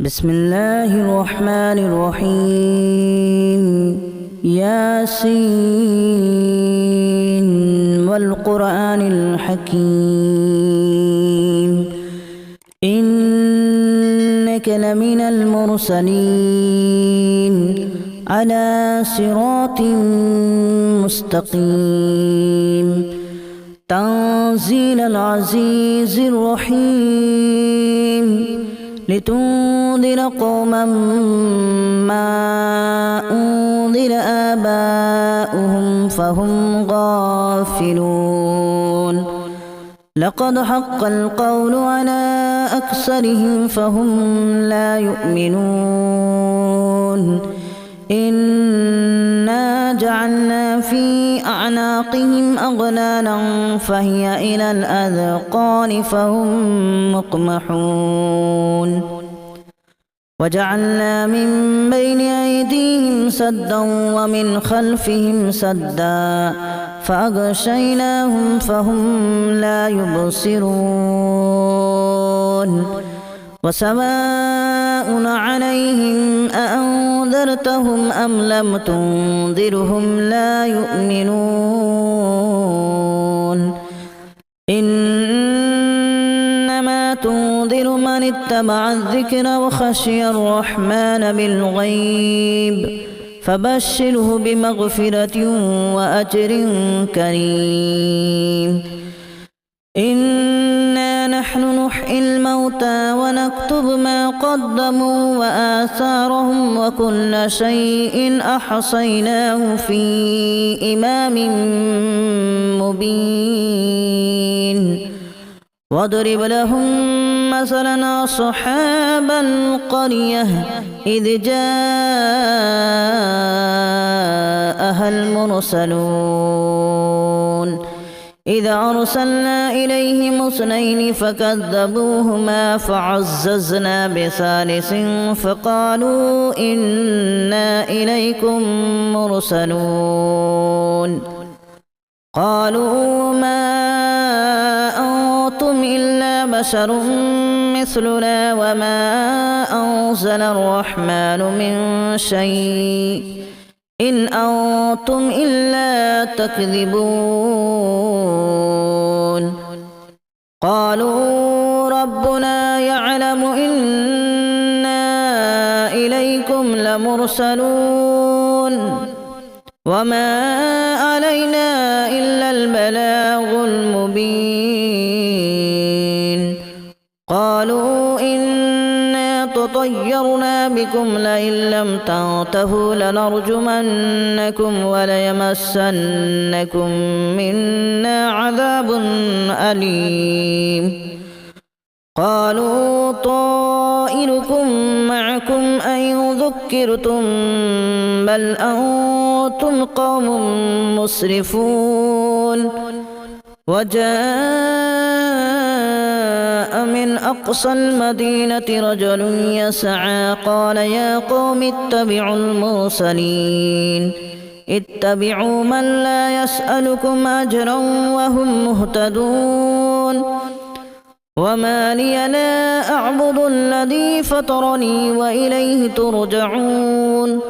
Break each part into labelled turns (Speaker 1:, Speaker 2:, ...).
Speaker 1: بسم الله الرحمن الرحيم ياسين والقرآن الحكيم إنك لمن المرسلين على صراط مستقيم تنزيل العزيز الرحيم لتنذر قوما ما أنذر آباؤهم فهم غافلون لقد حق القول على أكثرهم فهم لا يؤمنون إنا جعلنا في أعناقهم أغلالا فهي إلى الأذقان فهم مقمحون وجعلنا من بين أيديهم سدا ومن خلفهم سدا فأغشيناهم فهم لا يبصرون وسواء عليهم أأنذرتهم أم لم تنذرهم لا يؤمنون إنما تنذر من اتبع الذكر وخشي الرحمن بالغيب فبشره بمغفرة وأجر كريم إنا نحن نحيي الموتى ونكتب ما قدموا وآثارهم وكل شيء أحصيناه في إمام مبين واضرب لهم مثلا أصحاب القرية إذ جاءها المرسلون إذا أرسلنا إليهم اثنين فكذبوهما فعززنا بثالث فقالوا إنا إليكم مرسلون قالوا ما أنتم إلا بشر مثلنا وما أنزل الرحمن من شيء إن أنتم إلا تكذبون قالوا ربنا يعلم إنا إليكم لمرسلون وما علينا إلا البلاغ المبين قالوا إنا تطيرنا بكم لئن لم تنتهوا لنرجمنكم وليمسنكم منا عذاب أليم قالوا طائركم معكم أن ذكرتم بل أنتم قوم مسرفون وجاء من أقصى المدينة رجل يسعى قال يا قوم اتبعوا المرسلين اتبعوا من لا يسألكم أجرا وهم مهتدون وما لي لا أعبد الذي فطرني وإليه ترجعون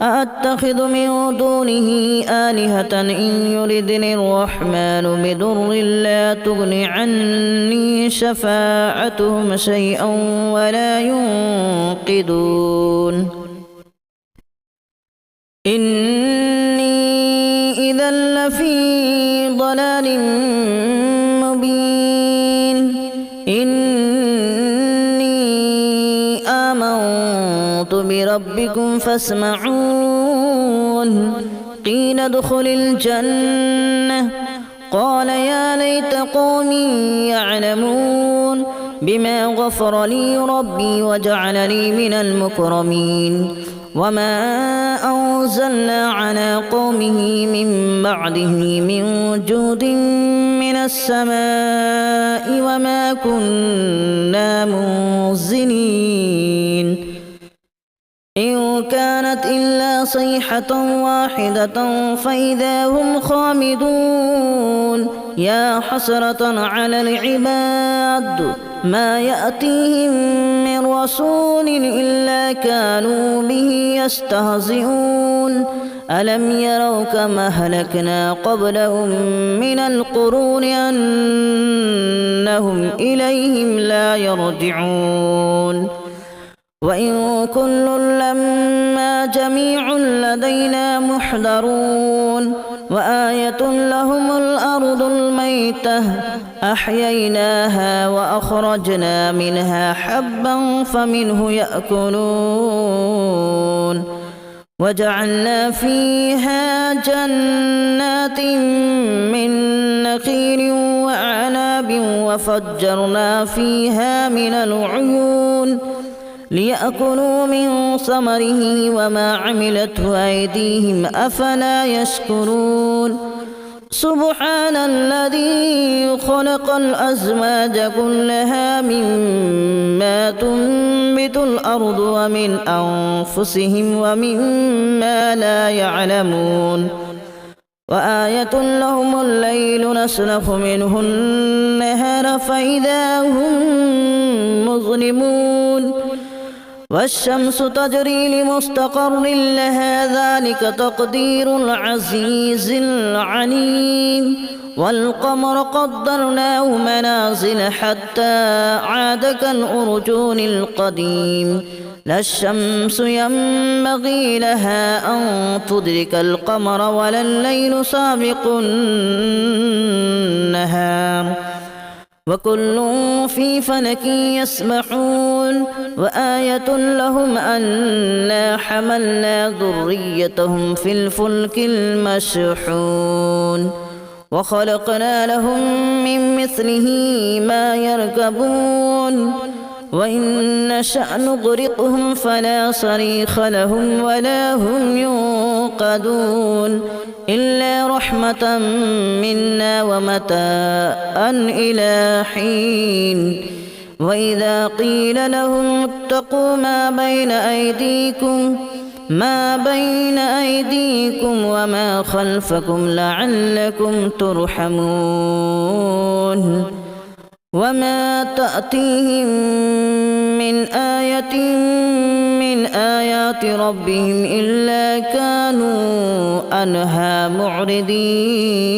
Speaker 1: أأتخذ من دونه آلهة إن يردني الرحمن بضر لا تغن عني شفاعتهم شيئا ولا ينقذون إني إذا لفي ضلال مبين إني آمنت بربكم فاسمعون قيل ادخل الجنة قال يا ليت قومي يعلمون بما غفر لي ربي وجعلني من المكرمين وما أنزلنا على قومه من بعده من جود من السماء وما كنا منزلين إن كانت إلا صيحة واحدة فإذا هم خامدون يا حسرة على العباد ما يأتيهم من رسول إلا كانوا به يستهزئون ألم يروا كما أهلكنا قبلهم من القرون أنهم إليهم لا يرجعون وإن كل لما جميع لدينا محضرون وآية لهم الأرض الميتة أحييناها وأخرجنا منها حبا فمنه يأكلون وجعلنا فيها جنات من نخيل وأعناب وفجرنا فيها من العيون ليأكلوا من ثمره وما عملته أيديهم أفلا يشكرون سبحان الذي خلق الأزواج كلها مما تنبت الأرض ومن أنفسهم ومما لا يعلمون وآية لهم الليل نسلخ منه النهار فإذا هم مظلمون والشمس تجري لمستقر لها ذلك تقدير العزيز العليم والقمر قدرناه منازل حتى عاد كالأرجون القديم لا الشمس ينبغي لها أن تدرك القمر ولا الليل سابق النهار وكل في فلك يسبحون وآية لهم أنا حملنا ذريتهم في الفلك المشحون وخلقنا لهم من مثله ما يركبون وإن نشأ نغرقهم فلا صريخ لهم ولا هم ينقذون إلا رحمة منا ومتاعا إلى حين وإذا قيل لهم اتقوا ما بين أيديكم وما خلفكم لعلكم ترحمون وما تأتيهم من آية من آيات ربهم إلا كانوا عنها معرضين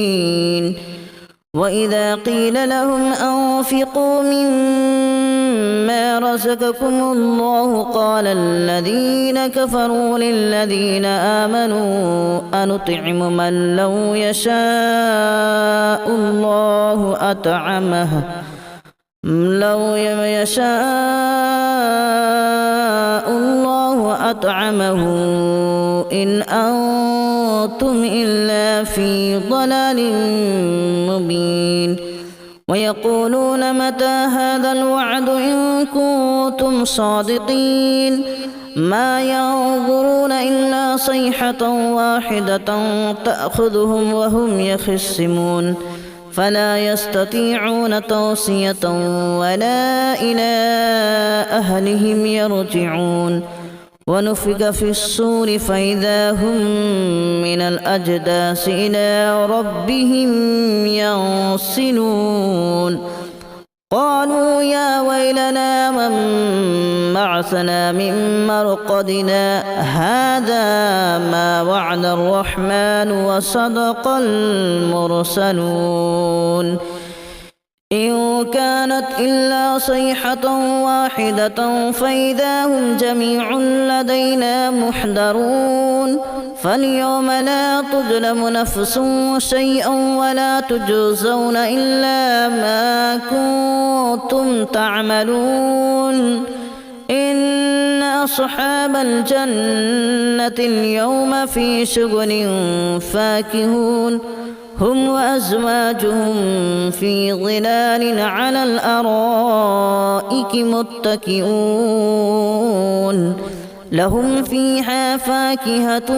Speaker 1: وإذا قيل لهم أنفقوا مما رزقكم الله قال الذين كفروا للذين آمنوا أنطعم من لو يشاء الله أطعمه إن أنتم إلا في ضلال مبين ويقولون متى هذا الوعد إن كنتم صادقين ما ينظرون إلا صيحة واحدة تأخذهم وهم يخصمون فلا يستطيعون توصية ولا إلى أهلهم يرجعون ونفخ في الصور فإذا هم من الأجداث إلى ربهم ينسلون قالوا يا ويلنا من بعثنا من مرقدنا هذا ما وعد الرحمن وصدق المرسلون إن كانت إلا صيحة واحدة فإذا هم جميع لدينا محضرون فاليوم لا تظلم نفس شيئا ولا تجزون إلا ما كنتم تعملون إن أصحاب الجنة اليوم في شغل فاكهون هم وأزواجهم في ظلال على الأرائك متكئون لهم فيها فاكهة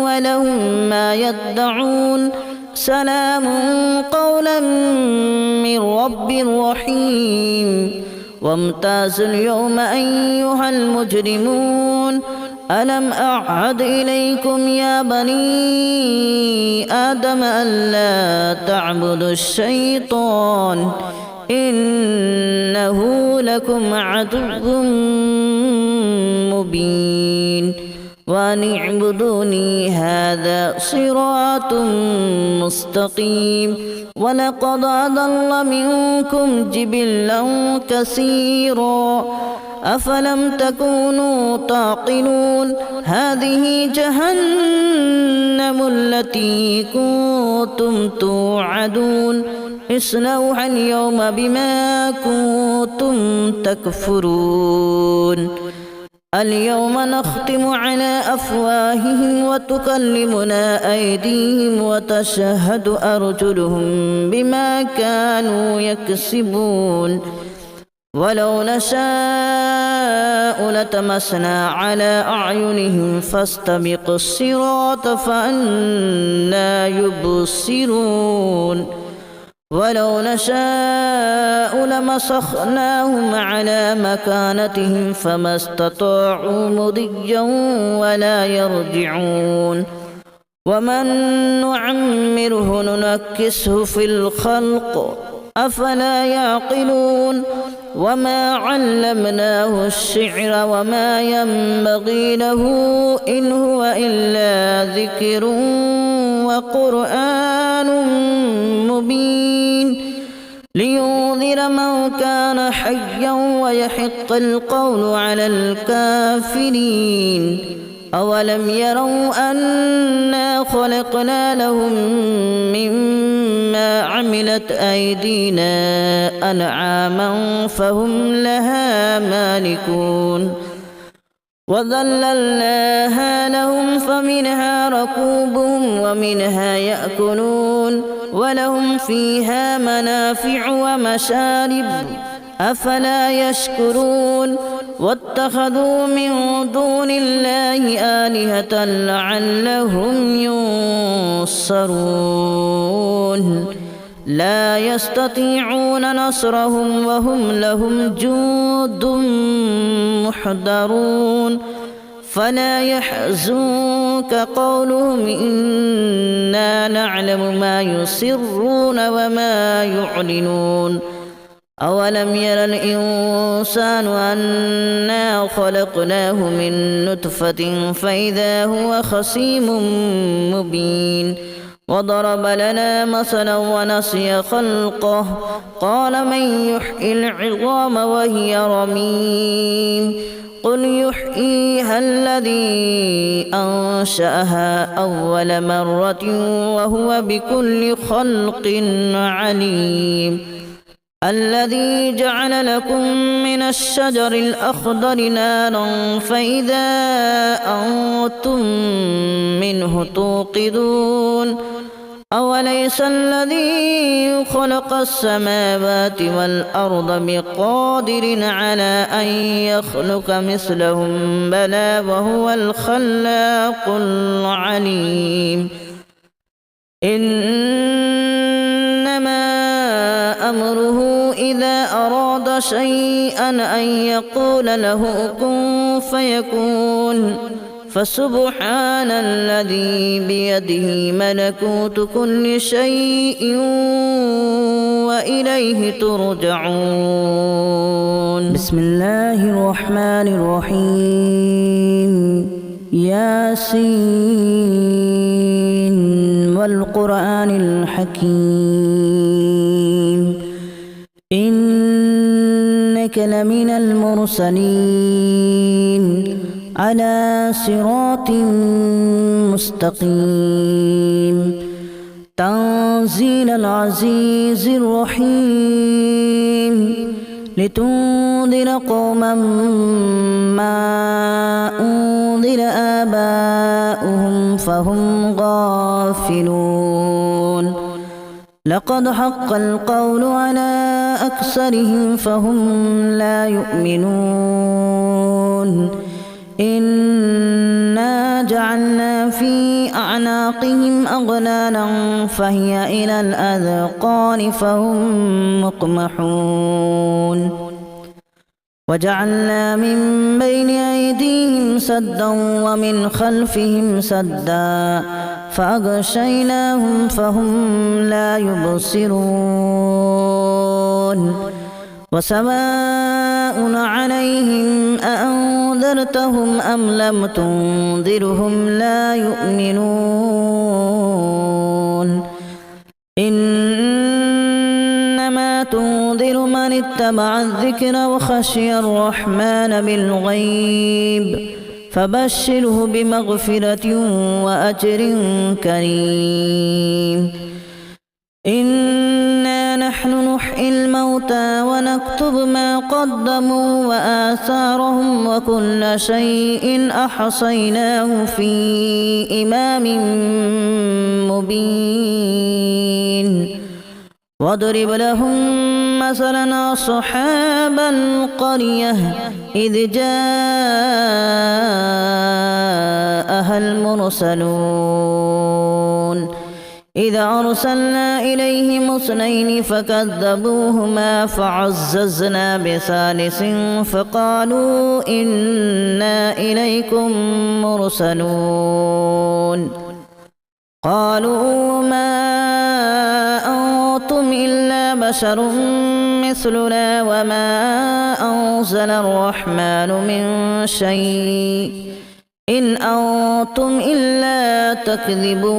Speaker 1: ولهم ما يدعون سلام قولا من رب رحيم وامتازوا اليوم أيها المجرمون ألم أعهد إليكم يا بني آدم ألا تعبدوا الشيطان إنه لكم عدو مبين وأن اعبدوني هذا صراط مستقيم ولقد أضل منكم جبلا كثيرا أفلم تكونوا تعقلون هذه جهنم التي كنتم توعدون اصلوها اليوم بما كنتم تكفرون اليوم نختم على أفواههم وتكلمنا أيديهم وتشهد أرجلهم بما كانوا يكسبون ولو نشاء لتمسنا على أعينهم فاستبقوا الصراط فأنى يبصرون ولو نشاء لمسخناهم على مكانتهم فما استطاعوا مضيا ولا يرجعون ومن نعمره ننكسه في الخلق أفلا يعقلون وما علمناه الشعر وما ينبغي له إن هو إلا ذكر وقرآن مبين لينذر من كان حيا ويحق القول على الكافرين أولم يروا أنا خلقنا لهم مما عملت أيدينا أنعاما فهم لها مالكون وذللناها لهم فمنها ركوبهم ومنها يأكلون ولهم فيها منافع ومشارب أفلا يشكرون واتخذوا من دون الله آلهة لعلهم ينصرون لا يستطيعون نصرهم وهم لهم جند محضرون فلا يحزنك قولهم إنا نعلم ما يسرون وما يعلنون أولم ير الإنسان أنا خلقناه من نطفة فإذا هو خصيم مبين وضرب لنا مثلا ونسي خلقه قال من يحيي العظام وهي رميم قل يحييها الذي أنشأها أول مرة وهو بكل خلق عليم الذي جعل لكم من الشجر الأخضر نارا فإذا أنتم منه توقدون أوليس الذي خلق السماوات والأرض بقادر على أن يخلق مثلهم بلى وهو الخلاق العليم إنما أمره إذا أراد شيئا أن يقول له كن فيكون فسبحان الذي بيده ملكوت كل شيء وإليه ترجعون بسم الله الرحمن الرحيم ياسين والقرآن الحكيم إنك لمن المرسلين على صراط مستقيم تنزيل العزيز الرحيم لتنذر قوما ما أنذر آباؤهم فهم غافلون لقد حق القول على أكثرهم فهم لا يؤمنون إنا جعلنا في أعناقهم أغلالا فهي إلى الأذقان فهم مقمحون وجعلنا من بين أيديهم سدا ومن خلفهم سدا فأغشيناهم فهم لا يبصرون وسواء عليهم أأنذرتهم أم لم تنذرهم لا يؤمنون إنما تنذر من اتبع الذكر وخشي الرحمن بالغيب فبشره بمغفرة وأجر كريم إنا نحن نحيي الموتى ونكتب ما قدموا وآثارهم وكل شيء أحصيناه في إمام مبين واضرب لهم مثلا أصحاب القرية إذ جاءها المرسلون إذا أرسلنا إليهم اثنين فكذبوهما فعززنا بثالث فقالوا إنا إليكم مرسلون قالوا ما أنتم إلا بشر مثلنا وما أنزل الرحمن من شيء إن أنتم إلا تكذبون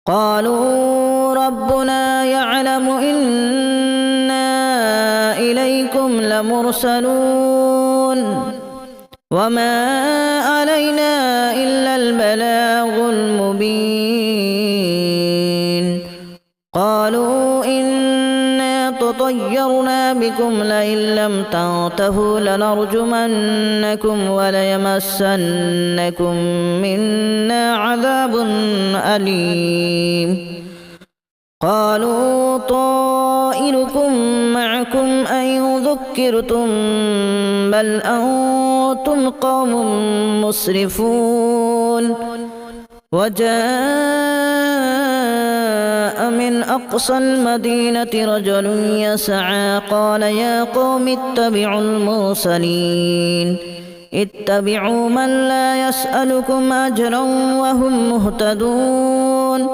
Speaker 1: قالوا ربنا يعلم إنا إليكم لمرسلون وما علينا إلا البلاغ المبين قالوا إنا تطيرنا بكم لئن لم تنتهوا لنرجمنكم وليمسنكم منا عذاب أليم قالوا طائركم معكم أن ذكرتم بل أنتم قوم مسرفون وجاء من أقصى المدينة رجل يسعى قال يا قوم اتبعوا المرسلين اتبعوا من لا يسألكم أجرا وهم مهتدون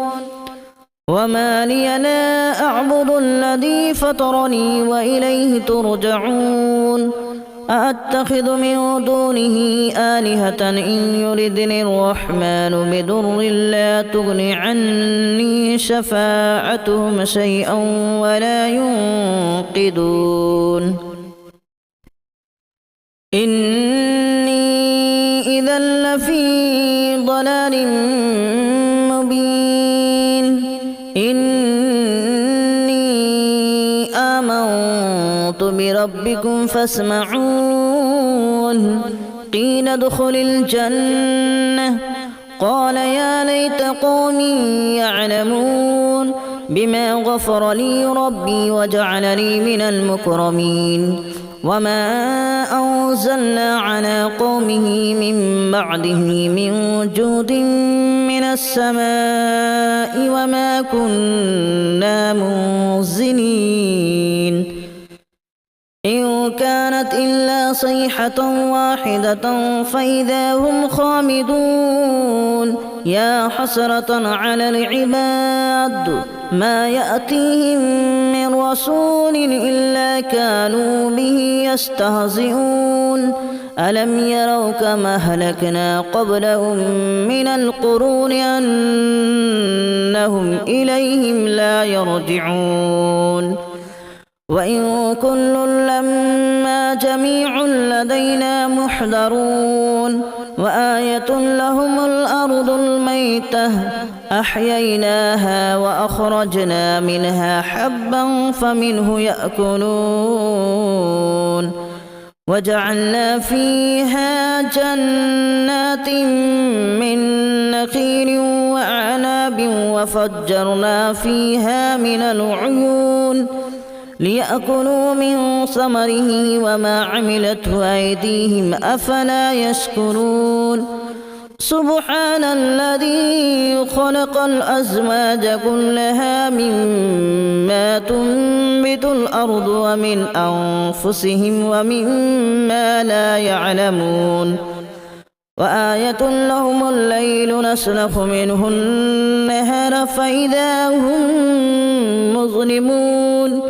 Speaker 1: وما لي لا أعبد الذي فطرني وإليه ترجعون أأتخذ من دونه آلهة إن يردني الرحمن بضر لا تغن عني شفاعتهم شيئا ولا ينقذون إني إذا لفي ضلال مبين إني آمنت بربكم فاسمعون قيل ادخل الجنة قال يا ليت قومي يعلمون بما غفر لي ربي وجعلني من المكرمين وما أنزلنا على قومه من بعده من جود من السماء وما كنا منزلين إن كانت إلا صيحة واحدة فإذا هم خامدون يا حسرة على العباد ما يأتيهم من رسول إلا كانوا به يستهزئون ألم يروا كما أهلكنا قبلهم من القرون أنهم إليهم لا يرجعون وإن كل لما جميع لدينا محضرون وآية لهم الأرض الميتة أحييناها وأخرجنا منها حبا فمنه يأكلون وجعلنا فيها جنات من نخيل وأعناب وفجرنا فيها من العيون ليأكلوا من ثمره وما عملته أيديهم أفلا يشكرون سبحان الذي خلق الأزواج كلها مما تنبت الأرض ومن أنفسهم ومما لا يعلمون وآية لهم الليل نسلخ منه النهار فإذا هم مظلمون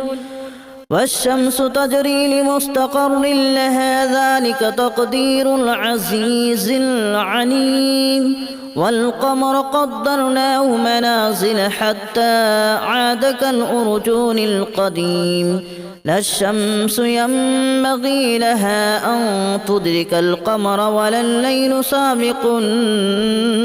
Speaker 1: والشمس تجري لمستقر لها ذلك تقدير العزيز العليم والقمر قدرناه منازل حتى عاد كالأرجون القديم لا الشمس ينبغي لها أن تدرك القمر ولا الليل سابق النهار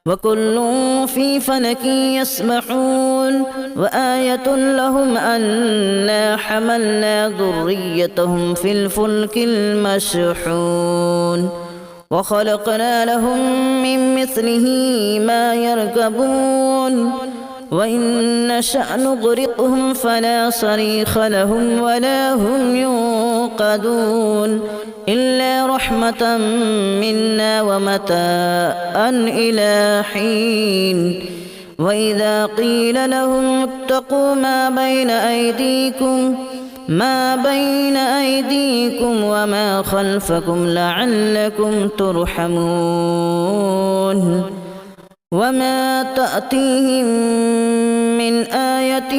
Speaker 1: وكل في فلك يسبحون وآية لهم أنا حملنا ذريتهم في الفلك المشحون وخلقنا لهم من مثله ما يركبون وإن نشأ نغرقهم فلا صريخ لهم ولا هم ينقذون إلا رحمة منا ومتاعا إلى حين وإذا قيل لهم اتقوا ما بين أيديكم وما خلفكم لعلكم ترحمون وما تأتيهم من آية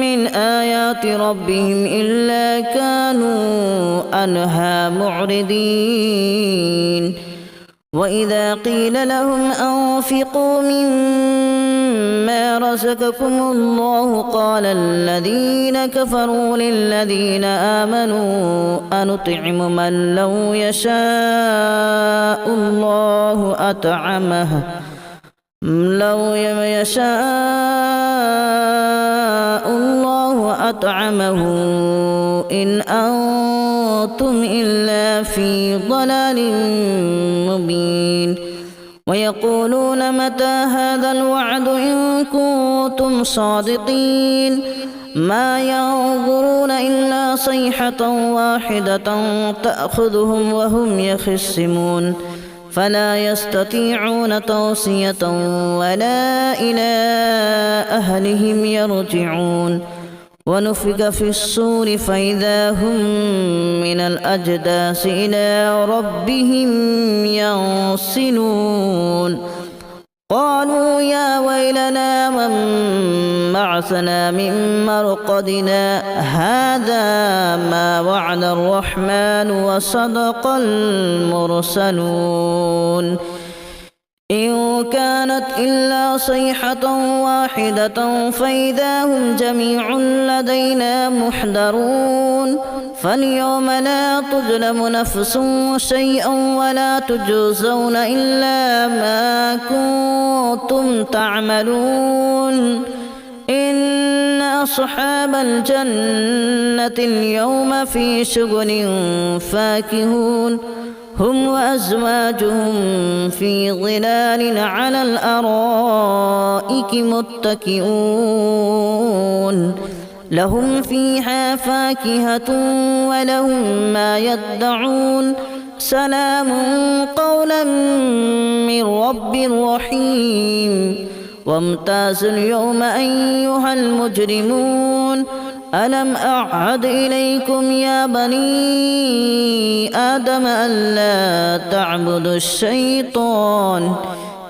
Speaker 1: من آيات ربهم إلا كانوا عنها معرضين وإذا قيل لهم أنفقوا مما رزقكم الله قال الذين كفروا للذين آمنوا أنطعم من لو يشاء الله أطعمه إن أنتم إلا في ضلال مبين ويقولون متى هذا الوعد إن كنتم صادقين ما ينظرون إلا صيحة واحدة تأخذهم وهم يخصمون فلا يستطيعون توصية ولا إلى أهلهم يرجعون ونفخ في الصور فإذا هم من الأجداث إلى ربهم ينسلون قالوا يا ويلنا من بعثنا من مرقدنا هذا ما وعد الرحمن وصدق المرسلون إن كانت إلا صيحة واحدة فإذا هم جميع لدينا محضرون فاليوم لا تظلم نفس شيئا ولا تجزون إلا ما كنتم تعملون إن أصحاب الجنة اليوم في شغل فاكهون هم وأزواجهم في ظلال على الأرائك متكئون لهم فيها فاكهة ولهم ما يدعون سلام قولا من رب رحيم وامتازوا اليوم أيها المجرمون ألم أعهد إليكم يا بني آدم ألا تعبدوا الشيطان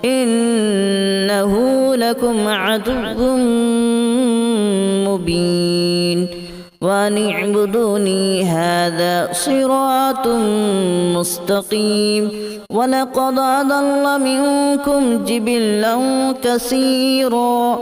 Speaker 1: إنه لكم عدو مبين وأن اعبدوني هذا صراط مستقيم ولقد أضل منكم جبلا كثيرا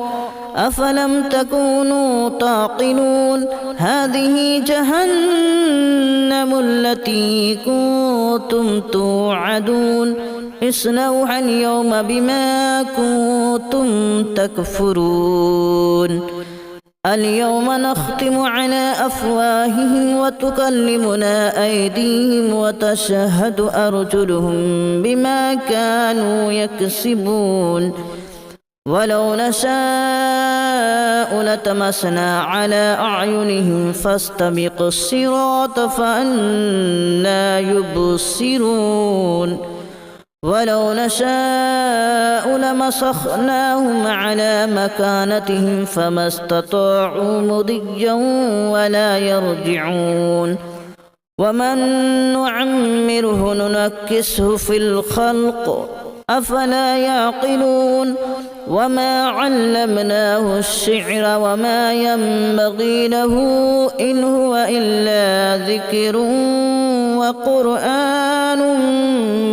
Speaker 1: أفلم تكونوا تعقلون هذه جهنم التي كنتم توعدون اصلوها اليوم بما كنتم تكفرون اليوم نختم على أفواههم وتكلمنا أيديهم وتشهد أرجلهم بما كانوا يكسبون ولو نشاء لتمسنا على أعينهم فاستبقوا الصراط فأنى يبصرون ولو نشاء لمسخناهم على مكانتهم فما استطاعوا مضيا ولا يرجعون ومن نعمره ننكسه في الخلق أفلا يعقلون وما علمناه الشعر وما ينبغي له إن هو إلا ذكر وقرآن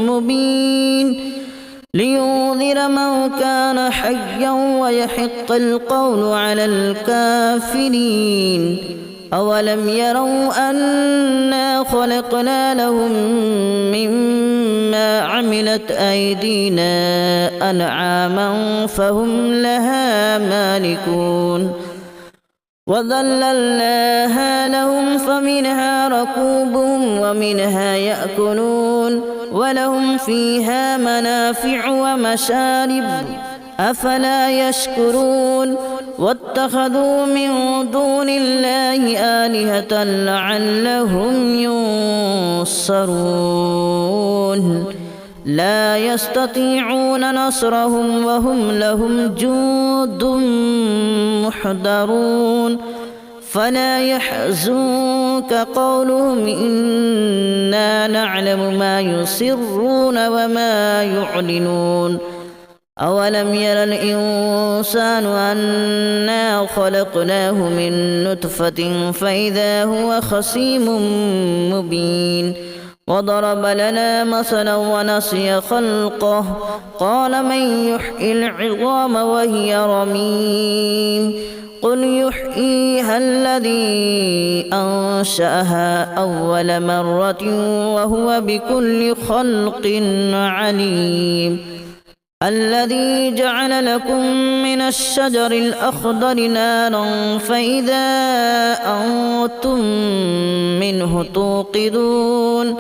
Speaker 1: مبين لينذر من كان حيا ويحق القول على الكافرين أولم يروا أنا خلقنا لهم مما عملت أيدينا أنعاما فهم لها مالكون وذللناها لهم فمنها ركوبهم ومنها يأكلون ولهم فيها منافع ومشارب أفلا يشكرون واتخذوا من دون الله آلهة لعلهم ينصرون لا يستطيعون نصرهم وهم لهم جند محضرون فلا يحزنك قولهم إنا نعلم ما يسرون وما يعلنون أولم ير الإنسان أنا خلقناه من نطفة فإذا هو خصيم مبين وضرب لنا مثلا ونسي خلقه قال من يحيي العظام وهي رميم قل يحييها الذي أنشأها أول مرة وهو بكل خلق عليم الذي جعل لكم من الشجر الأخضر نارا فإذا أنتم منه توقدون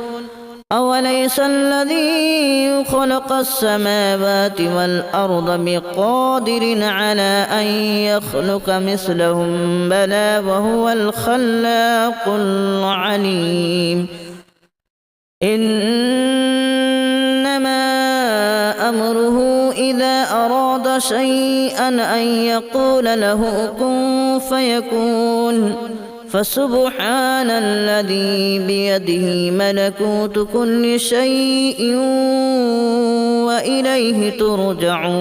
Speaker 1: أوليس الذي خلق السماوات والأرض بقادر على أن يخلق مثلهم بلى وهو الخلاق العليم إنما أمره إذا أراد شيئا أن يقول له كن فيكون فسبحان الذي بيده ملكوت كل شيء وإليه ترجعون.